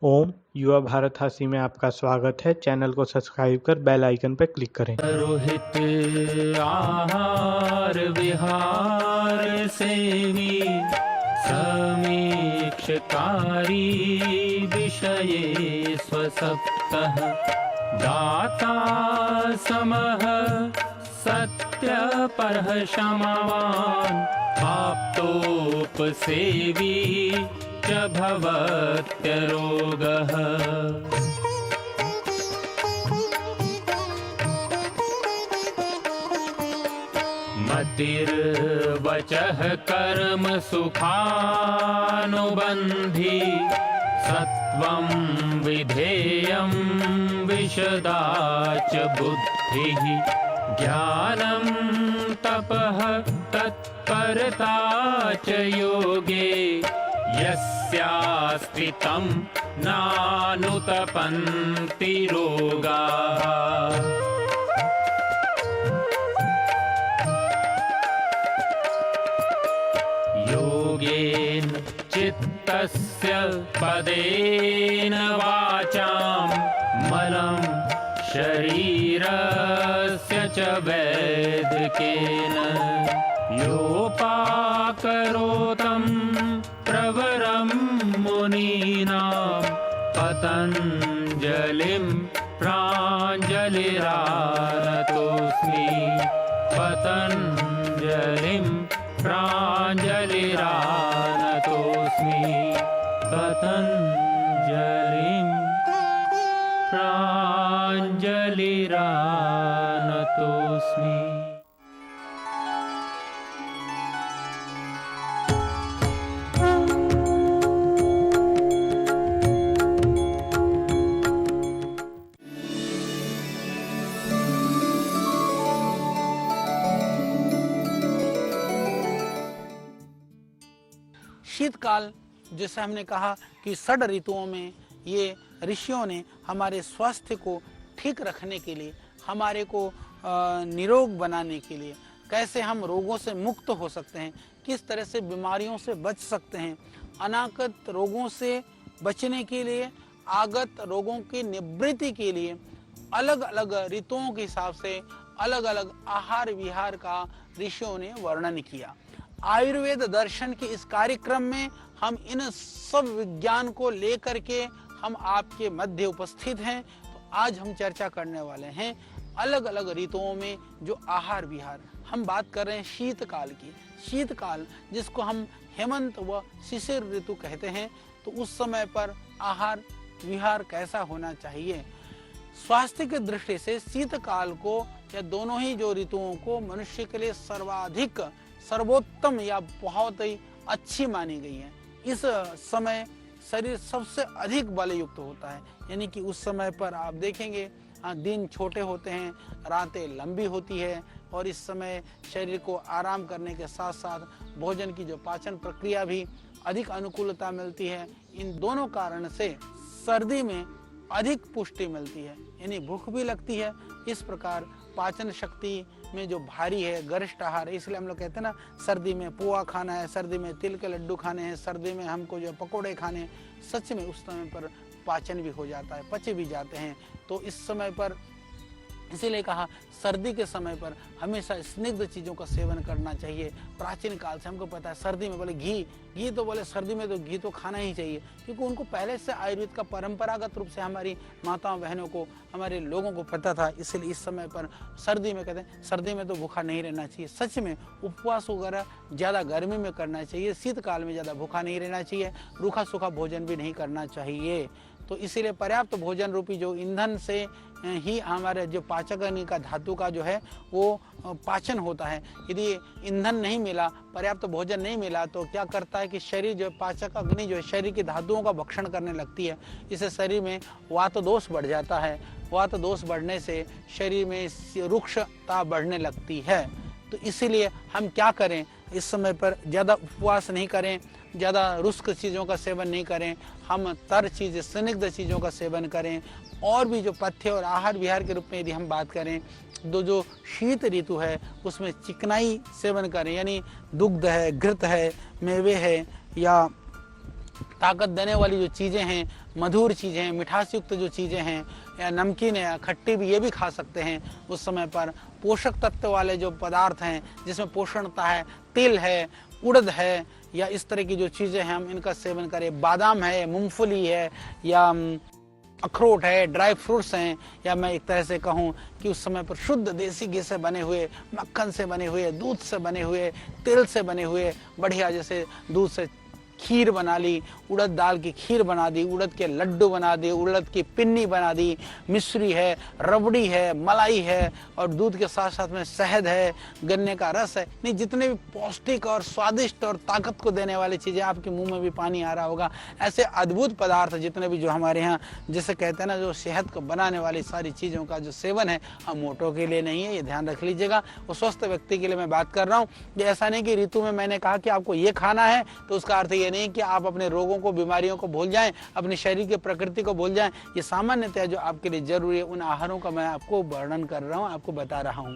ओम युवा भारत हासी में आपका स्वागत है। चैनल को सब्सक्राइब कर बेल आइकन पर क्लिक करें। रोहित आहार विहार सेवी समीक्षकारी विषये स्वसप्तः दाता समः सत्यपरः क्षमावान् आप्तोपसेवी च भवत्यरोगः। मतिर्वचः कर्म सुखानुबन्धी सत्वं विधेयं विशदा च बुद्धिः ज्ञानं तपः तत्परता च योगे यस्यास्ति तं नानुतपन्ति रोगाः। योगेन चित्तस्य पदेन वाचां मलं शरीरस्य च वैदिकेन योपाकरोतं प्रवरं मुनीनां पतञ्जलिं प्राञ्जलिरानतोऽस्मि पतञ्जलिं प्राञ्जलिरानतोऽस्मि पतञ्जलिं प्राञ्जलिरानतोऽस्मि। शीतकाल जैसे हमने कहा कि 6 ऋतुओं में ये ऋषियों ने हमारे स्वास्थ्य को ठीक रखने के लिए, हमारे को निरोग बनाने के लिए, कैसे हम रोगों से मुक्त हो सकते हैं, किस तरह से बीमारियों से बच सकते हैं, अनागत रोगों से बचने के लिए, आगत रोगों की निवृत्ति के लिए अलग अलग ऋतुओं के हिसाब से अलग अलग आहार विहार का ऋषियों ने वर्णन किया। आयुर्वेद दर्शन के इस कार्यक्रम में हम इन सब विज्ञान को लेकर के हम आपके मध्य उपस्थित हैं। तो आज हम चर्चा करने वाले हैं अलग अलग ऋतुओं में जो आहार विहार। हम बात कर रहे हैं शीतकाल की। शीतकाल जिसको हम हेमंत व शिशिर ऋतु कहते हैं, तो उस समय पर आहार विहार कैसा होना चाहिए। स्वास्थ्य की दृष्टि से शीतकाल को या दोनों ही जो ऋतुओं को मनुष्य के लिए सर्वाधिक सर्वोत्तम या बहुत ही अच्छी मानी गई है। इस समय शरीर सबसे अधिक बल युक्त होता है, यानी कि उस समय पर आप देखेंगे दिन छोटे होते हैं, रातें लंबी होती है और इस समय शरीर को आराम करने के साथ साथ भोजन की जो पाचन प्रक्रिया भी अधिक अनुकूलता मिलती है। इन दोनों कारण से सर्दी में अधिक पुष्टि मिलती है, यानी भूख भी लगती है। इस प्रकार पाचन शक्ति में जो भारी है गरिष्ठ आहार है, इसलिए हम लोग कहते हैं ना सर्दी में पोहा खाना है, सर्दी में तिल के लड्डू खाने हैं, सर्दी में हमको जो पकोड़े खाने हैं। सच में उस समय पर पाचन भी हो जाता है, पच भी जाते हैं। तो इस समय पर इसीलिए कहा सर्दी के समय पर हमेशा स्निग्ध चीज़ों का सेवन करना चाहिए। प्राचीन काल से हमको पता है सर्दी में बोले घी तो बोले सर्दी में तो घी तो खाना ही चाहिए, क्योंकि उनको पहले से आयुर्वेद का परंपरागत रूप से हमारी माताओं बहनों को, हमारे लोगों को पता था। इसलिए इस समय पर सर्दी में कहते हैं सर्दी में तो भूखा नहीं रहना चाहिए। सच में उपवास वगैरह ज़्यादा गर्मी में करना चाहिए, शीतकाल में ज़्यादा भूखा नहीं रहना चाहिए, रूखा सूखा भोजन भी नहीं करना चाहिए। तो इसीलिए पर्याप्त भोजन रूपी जो ईंधन से ही हमारे जो पाचक अग्नि का धातु का जो है वो पाचन होता है। यदि ईंधन नहीं मिला, पर्याप्त भोजन नहीं मिला, तो क्या करता है कि शरीर जो पाचक अग्नि जो है शरीर की धातुओं का भक्षण करने लगती है। इससे शरीर में वात दोष बढ़ जाता है। वात दोष बढ़ने से शरीर में रुक्षता बढ़ने लगती है। तो इसीलिए हम क्या करें, इस समय पर ज़्यादा उपवास नहीं करें, ज़्यादा रुष्क चीज़ों का सेवन नहीं करें, हम तर चीज़ स्निग्ध चीज़ों का सेवन करें। और भी जो पथ्य और आहार विहार के रूप में यदि हम बात करें तो जो शीत ऋतु है उसमें चिकनाई सेवन करें, यानी दुग्ध है, घृत है, मेवे है या ताकत देने वाली जो चीज़ें हैं, मधुर चीज़ें, मिठास युक्त जो चीज़ें हैं या नमकीन या खट्टी भी, ये भी खा सकते हैं उस समय पर। पोषक तत्व वाले जो पदार्थ हैं जिसमें पोषणता है, तिल है, उड़द है या इस तरह की जो चीज़ें हैं, हम इनका सेवन करें। बादाम है, मूंगफली है या अखरोट है, ड्राई फ्रूट्स हैं, या मैं एक तरह से कहूँ कि उस समय पर शुद्ध देसी घी से बने हुए, मक्खन से बने हुए, दूध से बने हुए, तेल से बने हुए बढ़िया, जैसे दूध से खीर बना ली, उड़द दाल की खीर बना दी, उड़द के लड्डू बना दिए, उड़द की पिन्नी बना दी, मिश्री है, रबड़ी है, मलाई है और दूध के साथ साथ में शहद है, गन्ने का रस है। नहीं, जितने भी पौष्टिक और स्वादिष्ट और ताकत को देने वाली चीज़ें, आपके मुंह में भी पानी आ रहा होगा, ऐसे अद्भुत पदार्थ जितने भी जो हमारे यहाँ जिसे कहते हैं ना, जो सेहत को बनाने वाली सारी चीज़ों का जो सेवन है, हम मोटों के लिए नहीं है, ये ध्यान रख लीजिएगा। वो स्वस्थ व्यक्ति के लिए मैं बात कर रहा हूँ। ये ऐसा नहीं कि ऋतु में मैंने कहा कि आपको ये खाना है तो उसका अर्थ ये नहीं कि आप अपने रोगों को, बीमारियों को भूल जाएं, अपने शरीर की प्रकृति को भूल जाएं। ये सामान्यतः जो आपके लिए जरूरी है, उन आहारों का मैं आपको वर्णन कर रहा हूं, आपको बता रहा हूं।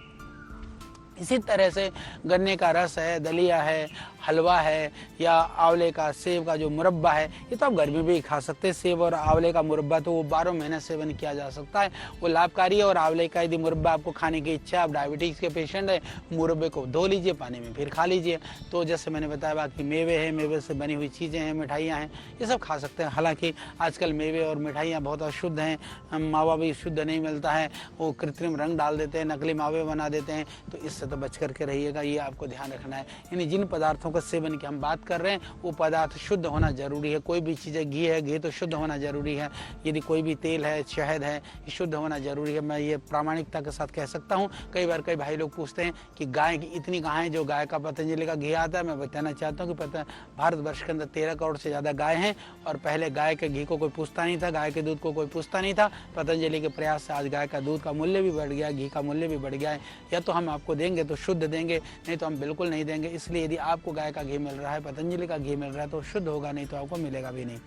इसी तरह से गन्ने का रस है, दलिया है, हलवा है या आंवले का, सेब का जो मुरब्बा है, ये तो आप गर्मी में भी खा सकते हैं। सेब और आंवले का मुरब्बा तो वो 12 महीने सेवन किया जा सकता है, वो लाभकारी है। और आंवले का यदि मुरब्बा आपको खाने की इच्छा, आप डायबिटीज़ के पेशेंट है, मुरब्बे को धो लीजिए, पानी में फिर खा लीजिए। तो जैसे मैंने बताया, बाकी मेवे है, मेवे से बनी हुई चीज़ें हैं, मिठाइयाँ हैं, ये सब खा सकते हैं। हालाँकि आजकल मेवे और मिठाइयाँ बहुत अशुद्ध हैं, मावा भी शुद्ध नहीं मिलता है, वो कृत्रिम रंग डाल देते हैं, नकली मावे बना देते हैं, तो इससे तो बच करके रहिएगा, ये आपको ध्यान रखना है। यानी जिन पदार्थों का सेवन की हम बात कर रहे हैं, वो पदार्थ शुद्ध होना जरूरी है। कोई भी चीज़ है, घी है, घी तो शुद्ध होना जरूरी है। यदि कोई भी तेल है, शहद है, ये शुद्ध होना जरूरी है। मैं ये प्रामाणिकता के साथ कह सकता हूँ। कई बार कई भाई लोग पूछते हैं कि गाय की इतनी गायें, जो गाय का पतंजलि का घी आता है, मैं बताना चाहता हूँ कि भारतवर्ष के अंदर 13 करोड़ से ज़्यादा गाय हैं और पहले गाय के घी को कोई पूछता नहीं था, गाय के दूध को कोई पूछता नहीं था। पतंजलि के प्रयास से आज गाय का दूध का मूल्य भी बढ़ गया, घी का मूल्य भी बढ़ गया है। या तो हम आपको देंगे तो शुद्ध देंगे, नहीं तो हम बिल्कुल नहीं देंगे। इसलिए यदि आपको गाय का घी मिल रहा है, पतंजलि का घी मिल रहा है, तो शुद्ध होगा, नहीं तो आपको मिलेगा भी नहीं।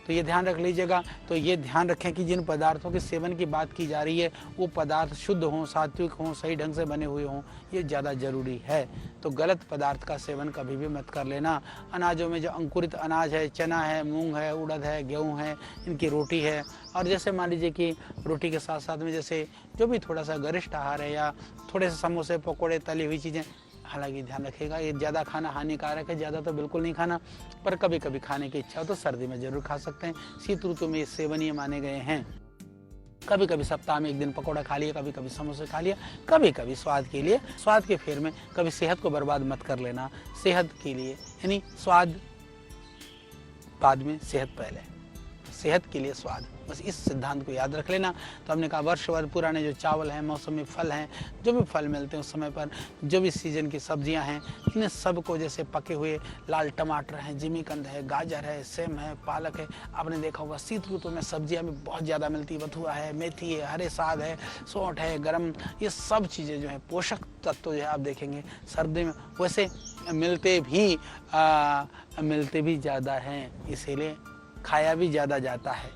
तो ये ध्यान रख लीजिएगा। तो ये ध्यान रखें कि जिन पदार्थों के सेवन की बात की जा रही है, वो पदार्थ शुद्ध हों, सात्विक हों, सही ढंग से बने हुए हों, ये ज़्यादा जरूरी है। तो गलत पदार्थ का सेवन कभी भी मत कर लेना। अनाजों में जो अंकुरित अनाज है, चना है, मूंग है, उड़द है, गेहूँ है, इनकी रोटी है, और जैसे मान लीजिए कि रोटी के साथ साथ में जैसे जो भी थोड़ा सा गरिष्ठ आहार है, या थोड़े से समोसे, पकौड़े, तली हुई चीज़ें, हालांकि ध्यान रखिएगा, ये ज़्यादा खाना हानिकारक है, ज़्यादा तो बिल्कुल नहीं खाना, पर कभी कभी खाने की इच्छा हो तो सर्दी में ज़रूर खा सकते हैं। शीत ऋतु में ये सेवनीय माने गए हैं। कभी कभी सप्ताह में एक दिन पकौड़ा खा लिया, कभी कभी समोसे खा लिया, कभी कभी स्वाद के लिए, स्वाद के फेर में कभी सेहत को बर्बाद मत कर लेना। सेहत के लिए, यानी स्वाद बाद में, सेहत पहले। सेहत के लिए स्वाद, बस इस सिद्धांत को याद रख लेना। तो हमने कहा वर्ष भर पुराने जो चावल हैं, मौसमी फल हैं, जो भी फल मिलते हैं उस समय पर, जो भी सीजन की सब्जियां हैं, इन सबको, जैसे पके हुए लाल टमाटर हैं, जिमीकंद है, गाजर है, सेम है, पालक है। आपने देखा होगा शीत ऋतु में सब्जियां भी बहुत ज़्यादा मिलती है, बथुआ है, मेथी है, हरे साग है, सौंठ है, गरम, ये सब चीज़ें जो है पोषक तत्व जो है आप देखेंगे सर्दी में वैसे मिलते भी ज़्यादा हैं, इसीलिए खाया भी ज़्यादा जाता है।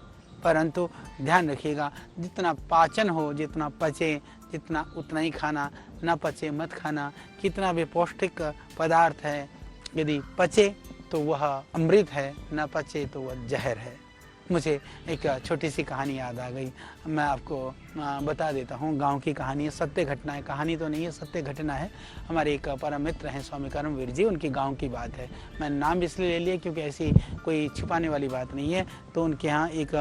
परंतु ध्यान रखिएगा, जितना पाचन हो, जितना पचे, जितना उतना ही खाना, ना पचे मत खाना। कितना भी पौष्टिक पदार्थ है, यदि पचे तो वह अमृत है, ना पचे तो वह जहर है। मुझे एक छोटी सी कहानी याद आ गई, मैं आपको बता देता हूँ। गांव की कहानी है, सत्य घटना है, कहानी तो नहीं है, सत्य घटना है। हमारे एक परम मित्र हैं स्वामी कर्मवीर जी, उनकी गांव की बात है। मैंने नाम इसलिए ले लिया क्योंकि ऐसी कोई छुपाने वाली बात नहीं है। तो उनके यहाँ एक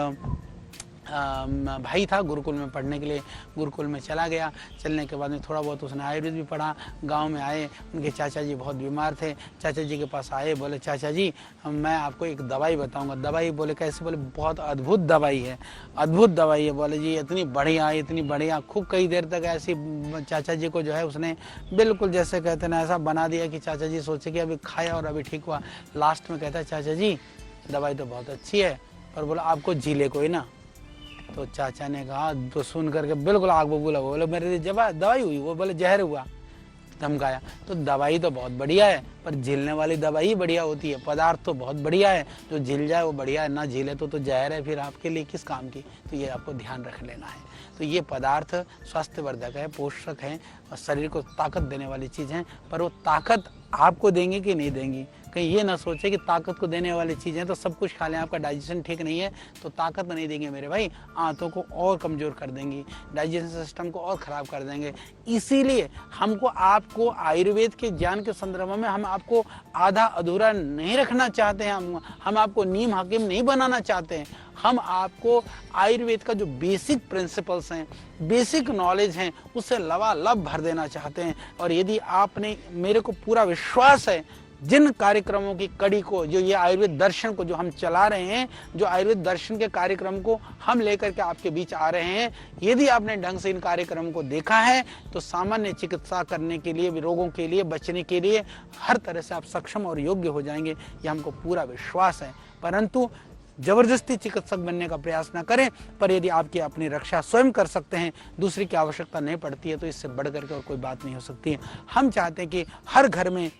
भाई था, गुरुकुल में पढ़ने के लिए गुरुकुल में चला गया। चलने के बाद में थोड़ा बहुत उसने आयुर्वेद भी पढ़ा। गांव में आए, उनके चाचा जी बहुत बीमार थे। चाचा जी के पास आए, बोले चाचा जी मैं आपको एक दवाई बताऊंगा। दवाई? बोले कैसे? बोले बहुत अद्भुत दवाई है, अद्भुत दवाई है। बोले जी इतनी बढ़िया। खूब कई देर तक ऐसी चाचा जी को जो है उसने बिल्कुल जैसे कहते ना ऐसा बना दिया कि चाचा जी सोचे कि अभी खाया और अभी ठीक हुआ। लास्ट में कहता है चाचा जी दवाई तो बहुत अच्छी है, पर बोला आपको झीले कोई ना। तो चाचा ने कहा, तो सुन करके बिल्कुल आग बबूला, बोले मेरे लिए जब दवाई हुई, वो बोले जहर हुआ, धमकाया। तो दवाई तो बहुत बढ़िया है, पर झीलने वाली दवाई ही बढ़िया होती है। पदार्थ तो बहुत बढ़िया है, जो झील जाए वो बढ़िया है, ना झीले तो जहर है, फिर आपके लिए किस काम की। तो ये आपको ध्यान रख लेना है। तो ये पदार्थ स्वास्थ्यवर्धक है, पोषक है और शरीर को ताकत देने वाली चीज़ है, पर वो ताकत आपको देंगे कि नहीं देंगी। कहीं ये ना सोचे कि ताकत को देने वाली चीज़ें तो सब कुछ खा लें, आपका डाइजेशन ठीक नहीं है तो ताकत नहीं देंगे मेरे भाई, आंतों को और कमज़ोर कर देंगी, डाइजेशन सिस्टम को और ख़राब कर देंगे। इसीलिए हमको आपको आयुर्वेद के ज्ञान के संदर्भ में हम आपको आधा अधूरा नहीं रखना चाहते हैं, हम आपको नीम हकीम नहीं बनाना चाहते हैं। हम आपको आयुर्वेद का जो बेसिक प्रिंसिपल्स हैं, बेसिक नॉलेज हैं, उससे लबालब भर देना चाहते हैं। और यदि आपने, मेरे को पूरा विश्वास है, जिन कार्यक्रमों की कड़ी को, जो ये आयुर्वेद दर्शन को जो हम चला रहे हैं, जो आयुर्वेद दर्शन के कार्यक्रम को हम लेकर के आपके बीच आ रहे हैं, यदि आपने ढंग से इन कार्यक्रमों को देखा है तो सामान्य चिकित्सा करने के लिए, रोगों के लिए बचने के लिए हर तरह से आप सक्षम और योग्य हो जाएंगे, ये हमको पूरा विश्वास है। परंतु जबरदस्ती चिकित्सक बनने का प्रयास ना करें, पर यदि आपकी अपनी रक्षा स्वयं कर सकते हैं, दूसरी की आवश्यकता नहीं पड़ती है, तो इससे बढ़ करके और कोई बात नहीं हो सकती है। हम चाहते हैं कि हर घर में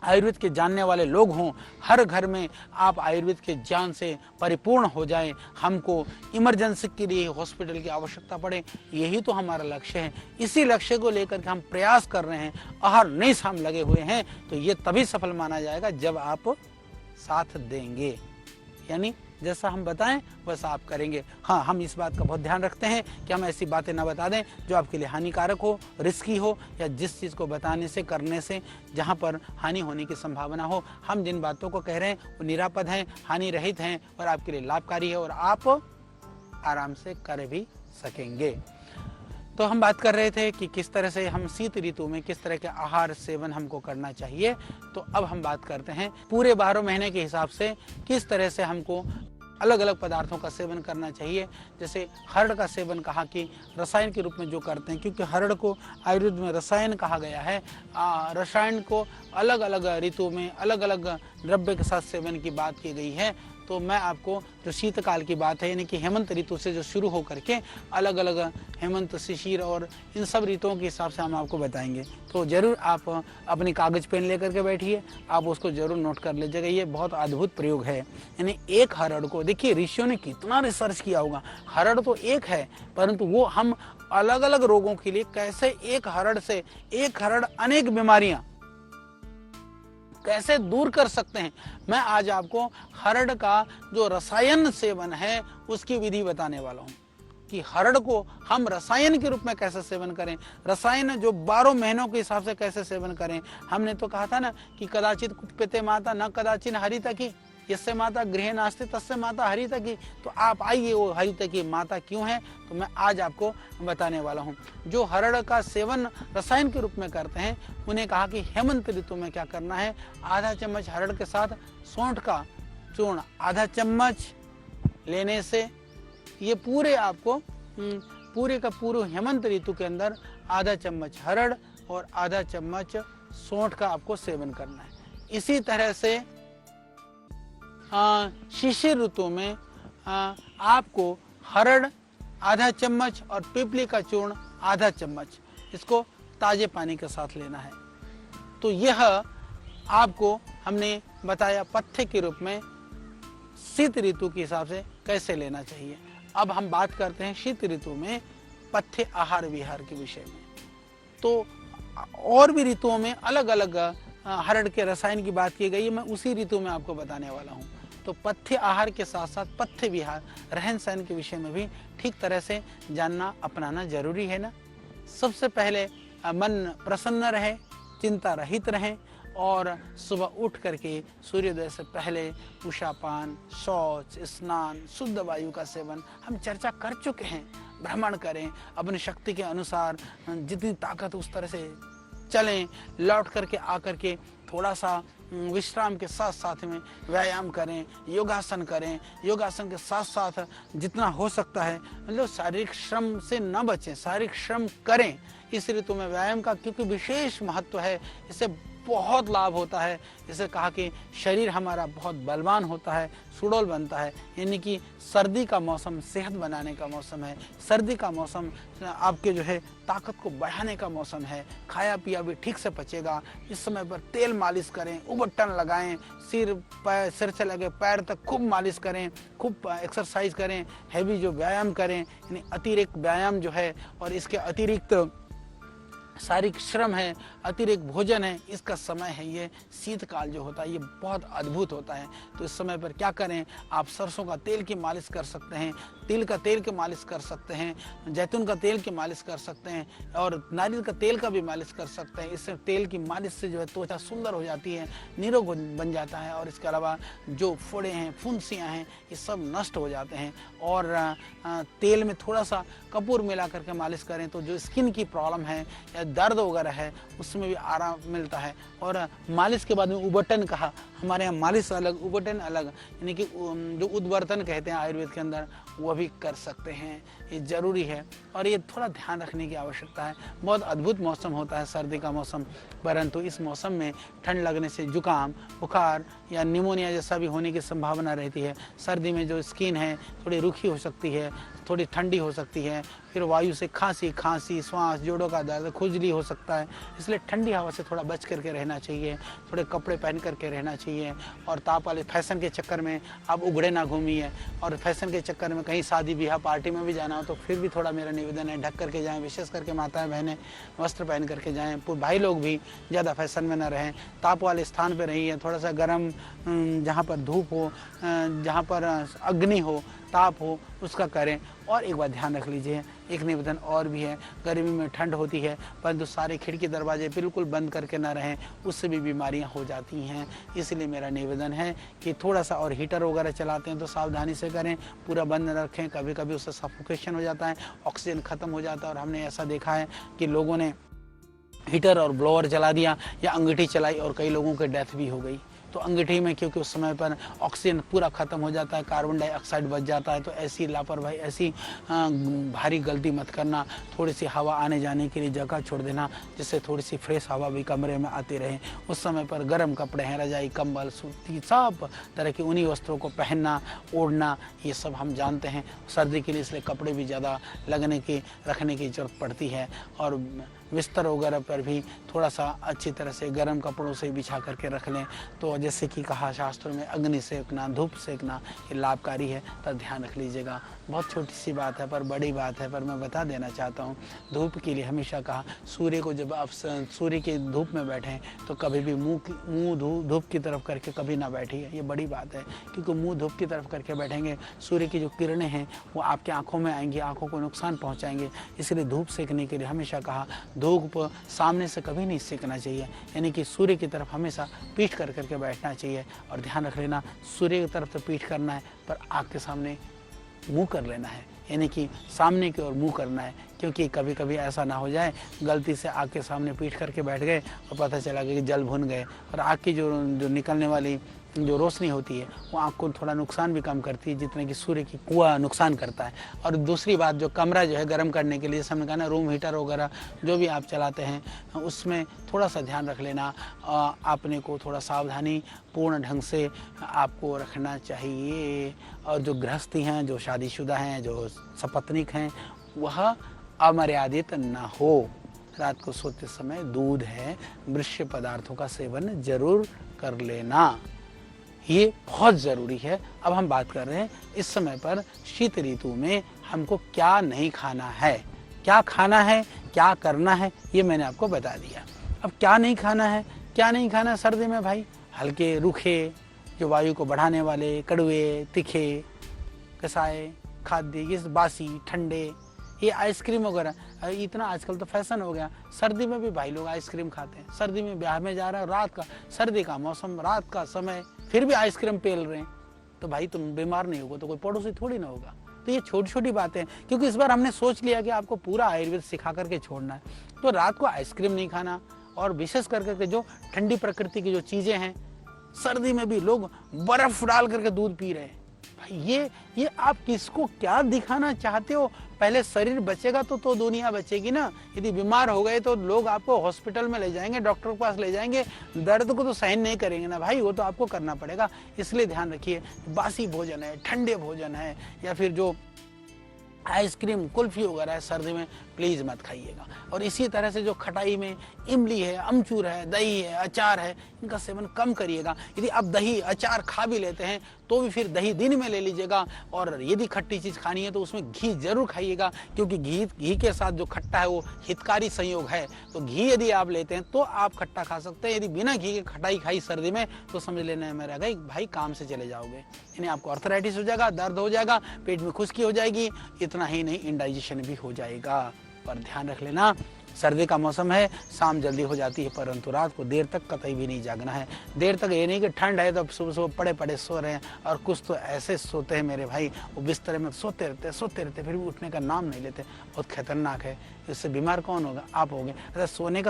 आयुर्वेद के जानने वाले लोग हों, हर घर में आप आयुर्वेद के ज्ञान से परिपूर्ण हो जाएं। हमको इमरजेंसी के लिए हॉस्पिटल की आवश्यकता पड़े, यही तो हमारा लक्ष्य है। इसी लक्ष्य को लेकर के हम प्रयास कर रहे हैं, अहरनिश हम लगे हुए हैं। तो ये तभी सफल माना जाएगा जब आप साथ देंगे, यानी जैसा हम बताएं वैसा आप करेंगे। हाँ, हम इस बात का बहुत ध्यान रखते हैं कि हम ऐसी बातें ना बता दें जो आपके लिए हानिकारक हो, रिस्की हो, या जिस चीज़ को बताने से, करने से जहाँ पर हानि होने की संभावना हो। हम जिन बातों को कह रहे हैं वो निरापद हैं, हानि रहित हैं और आपके लिए लाभकारी है, और आप आराम से कर भी सकेंगे। तो हम बात कर रहे थे कि किस तरह से हम शीत ऋतु में किस तरह के आहार सेवन हमको करना चाहिए। तो अब हम बात करते हैं पूरे 12 महीने के हिसाब से किस तरह से हमको अलग अलग पदार्थों का सेवन करना चाहिए। जैसे हरड़ का सेवन कहा कि रसायन के रूप में जो करते हैं, क्योंकि हरड़ को आयुर्वेद में रसायन कहा गया है। रसायन को अलग अलग ऋतु में अलग अलग द्रव्य के साथ सेवन की बात की गई है। तो मैं आपको जो शीतकाल की बात है, यानी कि हेमंत ऋतु से जो शुरू हो करके अलग अलग हेमंत, शिशिर और इन सब ऋतुओं के हिसाब से हम आपको बताएंगे। तो ज़रूर आप अपनी कागज़ पेन लेकर के बैठिए, आप उसको ज़रूर नोट कर लीजिएगा। ये बहुत अद्भुत प्रयोग है। यानी एक हरड़ को, देखिए ऋषियों ने कितना रिसर्च किया होगा। हरड़ तो एक है, परंतु वो हम अलग अलग रोगों के लिए कैसे एक हरड़ से, एक हरड़ अनेक बीमारियां कैसे दूर कर सकते हैं। मैं आज आपको हरड़ का जो रसायन सेवन है उसकी विधि बताने वाला हूँ कि हरड़ को हम रसायन के रूप में कैसे सेवन करें, रसायन जो 12 महीनों के हिसाब से कैसे सेवन करें। हमने तो कहा था ना कि कदाचित कुत्पिते माता न कदाचिन हरिता की, इससे माता गृह नास्ति तस्से माता हरिता की। तो आप आइए, वो हरिता की माता क्यों है, तो मैं आज आपको बताने वाला हूँ। जो हरड़ का सेवन रसायन के रूप में करते हैं, उन्हें कहा कि हेमंत ऋतु में क्या करना है। आधा चम्मच हरड़ के साथ सौंठ का चूर्ण आधा चम्मच लेने से ये पूरे आपको पूरे का पूरे हेमंत ऋतु के अंदर आधा चम्मच हरड़ और आधा चम्मच सौंठ का आपको सेवन करना है। इसी तरह से शिशिर ऋतु में आपको हरड़ आधा चम्मच और पीपली का चूर्ण आधा चम्मच, इसको ताजे पानी के साथ लेना है। तो यह आपको हमने बताया पथ्य के रूप में शीत ऋतु के हिसाब से कैसे लेना चाहिए। अब हम बात करते हैं शीत ऋतु में पथ्य आहार विहार के विषय में। तो और भी ऋतुओं में अलग अलग हरड़ के रसायन की बात की गई है, मैं उसी ऋतु में आपको बताने वाला हूँ। तो पथ्य आहार के साथ साथ पथ्य विहार, रहन सहन के विषय में भी ठीक तरह से जानना अपनाना जरूरी है ना। सबसे पहले मन प्रसन्न रहे, चिंता रहित रहें, और सुबह उठ करके सूर्योदय से पहले उषापान, शौच, स्नान, शुद्ध वायु का सेवन हम चर्चा कर चुके हैं। भ्रमण करें, अपनी शक्ति के अनुसार जितनी ताकत उस तरह से चलें, लौट करके आकर के थोड़ा सा विश्राम के साथ साथ में व्यायाम करें, योगासन करें। योगासन के साथ साथ जितना हो सकता है मतलब शारीरिक श्रम से न बचें, शारीरिक श्रम करें इस ऋतु में व्यायाम का, क्योंकि विशेष महत्व है। इससे बहुत लाभ होता है। इसे कहा कि शरीर हमारा बहुत बलवान होता है, सुडौल बनता है। यानी कि सर्दी का मौसम सेहत बनाने का मौसम है। सर्दी का मौसम आपके जो है ताकत को बढ़ाने का मौसम है। खाया पिया भी ठीक से पचेगा। इस समय पर तेल मालिश करें, उबटन लगाएं, सिर से लगे पैर तक खूब मालिश करें, खूब एक्सरसाइज करें, हैवी जो व्यायाम करें, यानी अतिरिक्त व्यायाम जो है। और इसके अतिरिक्त शारीरिक श्रम है, अतिरिक्त भोजन है, इसका समय है। ये शीतकाल जो होता है ये बहुत अद्भुत होता है। तो इस समय पर क्या करें, आप सरसों का तेल की मालिश कर सकते हैं, तिल का तेल की मालिश कर सकते हैं, जैतून का तेल की मालिश कर सकते हैं और नारियल का तेल का भी मालिश कर सकते हैं। इससे तेल की मालिश से जो है त्वचा सुंदर हो जाती है, निरोग बन जाता है और इसके अलावा जो फोड़े हैं, फुंसियाँ हैं, ये सब नष्ट हो जाते हैं। और तेल में थोड़ा सा कपूर मिला करके मालिश करें तो जो स्किन की प्रॉब्लम है या दर्द वगैरह है उसमें भी आराम मिलता है। और मालिश के बाद में उबटन कहा, हमारे यहाँ मालिश अलग उबटन अलग, यानी कि जो उद्वर्तन कहते हैं आयुर्वेद के अंदर, वह भी कर सकते हैं। ये ज़रूरी है और ये थोड़ा ध्यान रखने की आवश्यकता है। बहुत अद्भुत मौसम होता है सर्दी का मौसम, परंतु इस मौसम में ठंड लगने से जुकाम, बुखार या निमोनिया जैसा भी होने की संभावना रहती है। सर्दी में जो स्किन है थोड़ी रूखी हो सकती है, थोड़ी ठंडी हो सकती है, फिर वायु से खांसी, श्वास, जोड़ों का दर्द, खुजली हो सकता है। इसलिए ठंडी हवा से थोड़ा बच करके रहना चाहिए, थोड़े कपड़े पहन करके रहना चाहिए। और ताप वाले फैशन के चक्कर में आप उघड़े ना घूमिए, और फैशन के चक्कर में कहीं शादी ब्याह पार्टी में भी जाना हो तो फिर भी थोड़ा मेरा निवेदन है ढक करके जाएं। विशेष करके माताएं बहनें वस्त्र पहन करके जाएं। भाई लोग भी ज़्यादा फैशन में ना रहें, ताप वाले स्थान पर रहिए। थोड़ा सा गर्म, जहाँ पर धूप हो, जहाँ पर अग्नि हो, ताप हो, उसका करें। और एक बात ध्यान रख लीजिए, एक निवेदन और भी है, गर्मी में ठंड होती है परंतु सारे खिड़की दरवाजे बिल्कुल बंद करके ना रहें, उससे भी बीमारियां हो जाती हैं। इसलिए मेरा निवेदन है कि थोड़ा सा, और हीटर वगैरह चलाते हैं तो सावधानी से करें, पूरा बंद न रखें। कभी कभी उससे सफोकेशन हो जाता है, ऑक्सीजन ख़त्म हो जाता है। और हमने ऐसा देखा है कि लोगों ने हीटर और ब्लोअर चला दिया या अंगीठी चलाई और कई लोगों की डेथ भी हो गई। तो अंगीठी में क्योंकि उस समय पर ऑक्सीजन पूरा ख़त्म हो जाता है, कार्बन डाइऑक्साइड बच जाता है। तो ऐसी लापरवाही, ऐसी भारी गलती मत करना। थोड़ी सी हवा आने जाने के लिए जगह छोड़ देना, जिससे थोड़ी सी फ्रेश हवा भी कमरे में आती रहे। उस समय पर गर्म कपड़े हैं, रजाई, कंबल, सूती, सब तरह के उन्हीं वस्त्रों को पहनना, ओढ़ना, ये सब हम जानते हैं। सर्दी के लिए इसलिए कपड़े भी ज़्यादा रखने की ज़रूरत पड़ती है। और बिस्तर वगैरह पर भी थोड़ा सा अच्छी तरह से गर्म कपड़ों से बिछा करके रख लें। तो जैसे कि कहा शास्त्रों में, अग्नि सेकना, धूप सेकना, ये लाभकारी है, तो ध्यान रख लीजिएगा। बहुत छोटी सी बात है पर बड़ी बात है, पर मैं बता देना चाहता हूँ। धूप के लिए हमेशा कहा, सूर्य को जब आप सूर्य के धूप में बैठें तो कभी भी मुँह धूप की तरफ करके कभी ना बैठिए। ये बड़ी बात है, क्योंकि मुँह धूप की तरफ करके बैठेंगे, सूर्य की जो किरणें हैं वो आपके आँखों में आएंगी, आँखों को नुकसान पहुँचाएंगे। इसलिए धूप सेकने के लिए हमेशा कहा, धूप सामने से कभी नहीं सेकना चाहिए, यानी कि सूर्य की तरफ हमेशा पीठ कर करके बैठना चाहिए। और ध्यान रख लेना, सूर्य की तरफ तो पीठ करना है पर आँख के सामने मुंह कर लेना है, यानी कि सामने की ओर मुंह करना है। क्योंकि कभी कभी ऐसा ना हो जाए गलती से आँख के सामने पीठ करके बैठ गए और पता चला कि जल भुन गए। और आँख की जो निकलने वाली जो रोशनी होती है वो आँख को थोड़ा नुकसान भी कम करती है, जितने कि सूर्य की कुआं नुकसान करता है। और दूसरी बात, जो कमरा जो है गर्म करने के लिए, जैसे हमने कहा ना, रूम हीटर वगैरह जो भी आप चलाते हैं उसमें थोड़ा सा ध्यान रख लेना। आपने को थोड़ा सावधानी पूर्ण ढंग से आपको रखना चाहिए। और जो गृहस्थी हैं, जो शादीशुदा हैं, जो सपत्नीक हैं, वह अमर्यादित ना हो। रात को सोते समय दूध है, मिश्र पदार्थों का सेवन जरूर कर लेना, ये बहुत ज़रूरी है। अब हम बात कर रहे हैं इस समय पर शीत ऋतु में हमको क्या नहीं खाना है, क्या खाना है, क्या करना है, ये मैंने आपको बता दिया। अब क्या नहीं खाना है, क्या नहीं खाना सर्दी में भाई, हल्के रूखे, जो वायु को बढ़ाने वाले, कड़वे, तीखे, कसाए, खाद्य, ये बासी, ठंडे, ये आइसक्रीम वगैरह, इतना आजकल तो फैशन हो गया। सर्दी में भी भाई लोग आइसक्रीम खाते हैं। सर्दी में ब्याह में जा रहा है, रात का, सर्दी का मौसम, रात का समय, फिर भी आइसक्रीम पेल रहे हैं, तो भाई तुम बीमार नहीं होगा तो कोई पड़ोसी थोड़ी ना होगा। तो ये छोटी छोटी बातें, क्योंकि इस बार हमने सोच लिया कि आपको पूरा आयुर्वेद सिखा करके छोड़ना है, तो रात को आइसक्रीम नहीं खाना। और विशेष करके जो ठंडी प्रकृति की जो चीजें हैं, सर्दी में भी लोग बर्फ डाल करके दूध पी रहे हैं। भाई ये आप किसको क्या दिखाना चाहते हो? पहले शरीर बचेगा तो दुनिया बचेगी ना। यदि बीमार हो गए तो लोग आपको हॉस्पिटल में ले जाएंगे, डॉक्टर के पास ले जाएंगे, दर्द को तो सहन नहीं करेंगे ना भाई, वो तो आपको करना पड़ेगा। इसलिए ध्यान रखिए, बासी भोजन है, ठंडे भोजन है, या फिर जो आइसक्रीम, कुल्फी वगैरह है, सर्दी में प्लीज़ मत खाइएगा। और इसी तरह से जो खटाई में इमली है, अमचूर है, दही है, अचार है, इनका सेवन कम करिएगा। यदि आप दही, अचार खा भी लेते हैं तो भी फिर दही दिन में ले लीजिएगा। और यदि खट्टी चीज़ खानी है तो उसमें घी जरूर खाइएगा, क्योंकि घी के साथ जो खट्टा है वो हितकारी संयोग है। तो घी यदि आप लेते हैं तो आप खट्टा खा सकते हैं। यदि बिना घी के खटाई खाई सर्दी में तो समझ लेना है मेरा भाई काम से चले जाओगे, यानी आपको अर्थराइटिस हो जाएगा, दर्द हो जाएगा, पेट में खुश्की हो जाएगी, इतना ही नहीं इंडाइजेशन भी हो जाएगा। पर ध्यान रख लेना, सर्दी का मौसम है, शाम जल्दी हो जाती है, परंतु रात को देर तक कतई भी नहीं जागना है। देर तक ये नहीं कि ठंड है तो अब सुबह सुबह पड़े पड़े सो रहे हैं, और कुछ तो ऐसे सोते हैं मेरे भाई, वो बिस्तर में सोते रहते फिर भी उठने का नाम नहीं लेते। बहुत खतरनाक है, इससे बीमार कौन होगा? आप होंगे। अरे सोने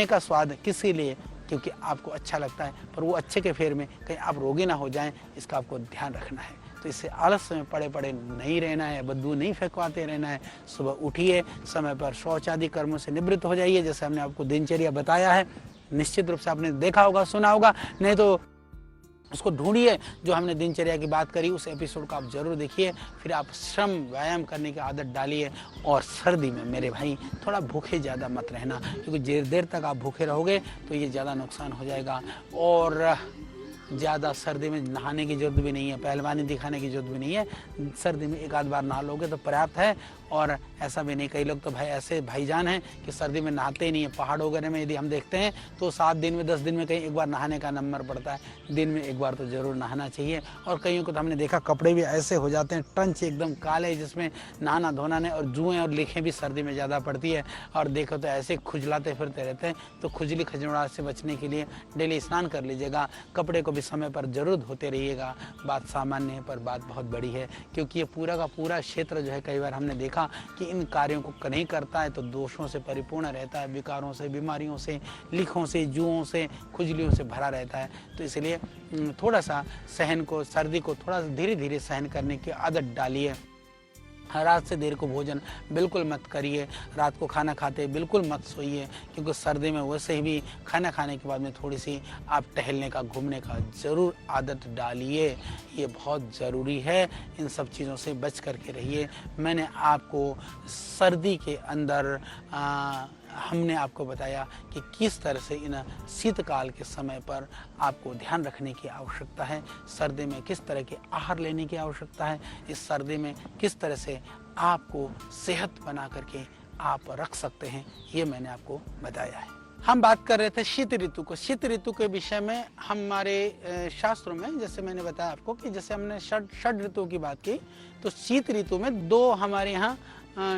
का स्वाद किसी लिए, क्योंकि आपको अच्छा लगता है, पर वो अच्छे के फेर में कहीं आप रोगी ना हो जाएं, इसका आपको ध्यान रखना है। तो इससे आलस में पड़े पड़े नहीं रहना है, बदबू नहीं फेंकवाते रहना है। सुबह उठिए, समय पर शौच आदि कर्मों से निवृत्त हो जाइए, जैसे हमने आपको दिनचर्या बताया है। निश्चित रूप से आपने देखा होगा, सुना होगा, नहीं तो उसको ढूंढिए। जो हमने दिनचर्या की बात करी उस एपिसोड को आप जरूर देखिए, फिर आप श्रम व्यायाम करने की आदत डालिए। और सर्दी में मेरे भाई थोड़ा भूखे ज़्यादा मत रहना, क्योंकि देर तक आप भूखे रहोगे तो ये ज़्यादा नुकसान हो जाएगा। और ज़्यादा सर्दी में नहाने की जरूरत भी नहीं है, पहलवानी दिखाने की जरूरत भी नहीं है। सर्दी में एक आध बार नहा लोगे तो पर्याप्त है। और ऐसा भी नहीं, कई लोग तो भाई ऐसे भाईजान हैं कि सर्दी में नहाते ही नहीं है। पहाड़ वगैरह में यदि हम देखते हैं तो 7 दिन में 10 दिन में कहीं एक बार नहाने का नंबर पड़ता है। दिन में एक बार तो ज़रूर नहाना चाहिए। और कईयों को तो हमने देखा कपड़े भी ऐसे हो जाते हैं टंच एकदम काले, जिसमें नहाना धोना नहीं, और जुएँ और लिखें भी सर्दी में ज़्यादा पड़ती है। और देखो तो ऐसे खुजलाते फिरते रहते हैं। तो खुजली खजड़ाहट से बचने के लिए डेली स्नान कर लीजिएगा, कपड़े को भी समय पर जरूर धोते रहिएगा। बात सामान्य है पर बात बहुत बड़ी है, क्योंकि ये पूरा का पूरा क्षेत्र जो है, कई बार हमने देखा कि इन कार्यों को नहीं करता है तो दोषों से परिपूर्ण रहता है, विकारों से, बीमारियों से, लिखों से, जुओं से, खुजलियों से भरा रहता है। तो इसलिए थोड़ा सा सहन को, सर्दी को थोड़ा धीरे धीरे सहन करने की आदत डालिए। रात से देर को भोजन बिल्कुल मत करिए, रात को खाना खाते बिल्कुल मत सोइए, क्योंकि सर्दी में वैसे भी खाना खाने के बाद में थोड़ी सी आप टहलने का, घूमने का ज़रूर आदत डालिए। ये बहुत ज़रूरी है, इन सब चीज़ों से बच करके रहिए। मैंने आपको सर्दी के अंदर हमने आपको बताया कि किस तरह से इन शीतकाल के समय पर आपको ध्यान रखने की आवश्यकता है, सर्दी में किस तरह के आहार लेने की आवश्यकता है, इस सर्दी में किस तरह से आपको सेहत बना करके आप रख सकते हैं, ये मैंने आपको बताया है। हम बात कर रहे थे शीत ऋतु को। शीत ऋतु के विषय में हमारे शास्त्रों में, जैसे मैंने बताया आपको कि जैसे हमने षड ऋतुओं की बात की, तो शीत ऋतु में दो, हमारे यहाँ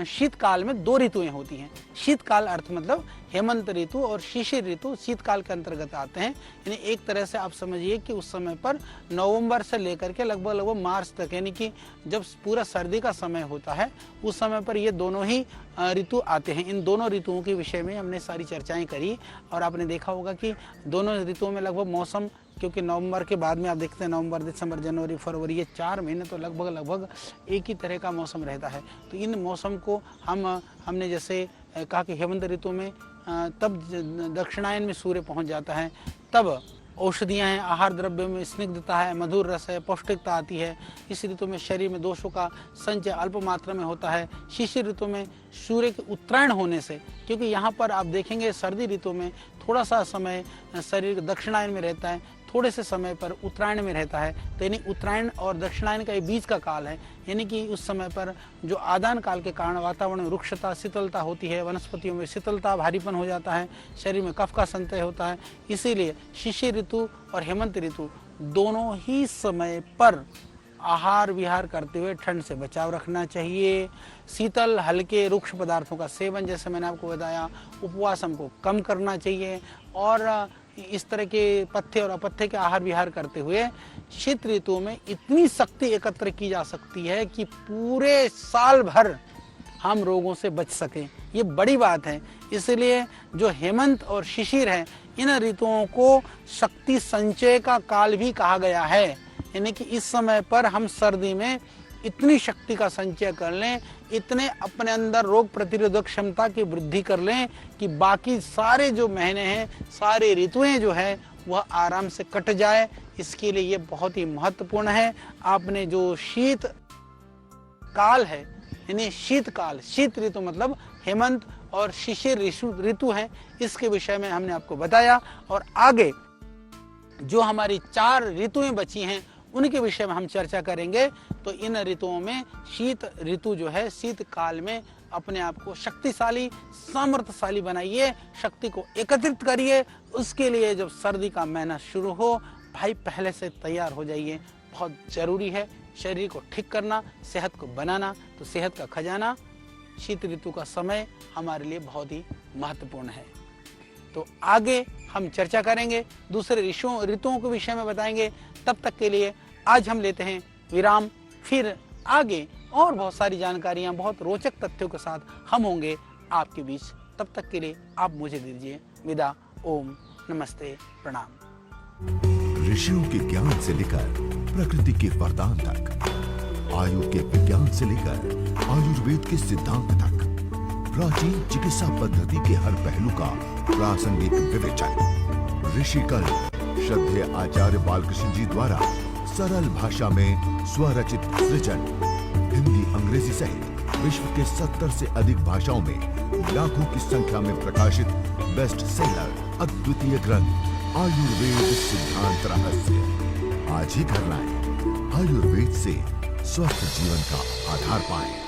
शीतकाल में 2 ऋतुएं होती हैं। शीतकाल अर्थ मतलब हेमंत ऋतु और शिशिर ऋतु शीतकाल के अंतर्गत आते हैं। यानी एक तरह से आप समझिए कि उस समय पर नवंबर से लेकर के लगभग मार्च तक, यानी कि जब पूरा सर्दी का समय होता है उस समय पर ये दोनों ही ऋतु आते हैं। इन दोनों ऋतुओं के विषय में हमने सारी चर्चाएं करी, और आपने देखा होगा कि दोनों ऋतुओं में लगभग मौसम, क्योंकि नवंबर के बाद में आप देखते हैं नवंबर, दिसंबर, जनवरी, फरवरी, ये 4 महीने तो लगभग एक ही तरह का मौसम रहता है। तो इन मौसम को हमने जैसे कहा कि हेमंत ऋतु में तब दक्षिणायन में सूर्य पहुंच जाता है, तब औषधियाँ हैं, आहार द्रव्यों में स्निग्धता है, मधुर रस है, पौष्टिकता आती है। इस ऋतु में शरीर में दोषों का संचय अल्प मात्रा में होता है। शिशिर ऋतु में सूर्य के उत्तरायण होने से, क्योंकि यहाँ पर आप देखेंगे सर्दी ऋतु में थोड़ा सा समय शरीर दक्षिणायन में रहता है, थोड़े से समय पर उत्तरायण में रहता है। तो यानी उत्तरायण और दक्षिणायन का ये बीच का काल है, यानी कि उस समय पर जो आदान काल के कारण वातावरण में रुक्षता, शीतलता होती है, वनस्पतियों में शीतलता, भारीपन हो जाता है, शरीर में कफ का संचय होता है। इसीलिए शिशिर ऋतु और हेमंत ऋतु दोनों ही समय पर आहार विहार करते हुए ठंड से बचाव रखना चाहिए। शीतल हल्के रुक्ष पदार्थों का सेवन, जैसे मैंने आपको बताया, उपवास हमको कम करना चाहिए, और इस तरह के पथ्य और अपथ्य के आहार विहार करते हुए शीत ऋतु में इतनी शक्ति एकत्र की जा सकती है कि पूरे साल भर हम रोगों से बच सकें। ये बड़ी बात है। इसलिए जो हेमंत और शिशिर है, इन ऋतुओं को शक्ति संचय का काल भी कहा गया है। यानी कि इस समय पर हम सर्दी में इतनी शक्ति का संचय कर लें, इतने अपने अंदर रोग प्रतिरोधक क्षमता की वृद्धि कर लें कि बाकी सारे जो महीने हैं, सारे ऋतुएं जो है वह आराम से कट जाए। इसके लिए ये बहुत ही महत्वपूर्ण है। आपने जो शीत काल है, यानी शीतकाल, शीत ऋतु मतलब हेमंत और शिशिर ऋतु है, इसके विषय में हमने आपको बताया। और आगे जो हमारी 4 ऋतुएं बची हैं उनके विषय में हम चर्चा करेंगे। तो इन ऋतुओं में शीत ऋतु जो है, शीत काल में अपने आप को शक्तिशाली, सामर्थ्यशाली बनाइए, शक्ति को एकत्रित करिए। उसके लिए जब सर्दी का महीना शुरू हो, भाई पहले से तैयार हो जाइए। बहुत जरूरी है शरीर को ठीक करना, सेहत को बनाना। तो सेहत का खजाना शीत ऋतु का समय हमारे लिए बहुत ही महत्वपूर्ण है। तो आगे हम चर्चा करेंगे, दूसरे ऋतुओं के विषय में बताएंगे। तब तक के लिए आज हम लेते हैं विराम। फिर आगे और बहुत सारी जानकारियां, बहुत रोचक तथ्यों के साथ हम होंगे आपके बीच। तब तक के लिए आप मुझे दीजिए विदा। ओम नमस्ते, प्रणाम। ऋषियों के ज्ञान से लेकर प्रकृति के वरदान तक, आयु के विज्ञान से लेकर आयुर्वेद के सिद्धांत तक, प्राचीन चिकित्सा पद्धति के हर पहलू का प्रासंगिक विवेचन। ऋषिकल श्रद्धेय आचार्य बालकृष्ण जी द्वारा सरल भाषा में स्वरचित सृजन, हिंदी, अंग्रेजी सहित विश्व के 70 से अधिक भाषाओं में लाखों की संख्या में प्रकाशित बेस्ट सेलर अद्वितीय ग्रंथ आयुर्वेद सिद्धांत रहस्य। आज ही घर लाएं। आयुर्वेद से स्वस्थ जीवन का आधार पाएं।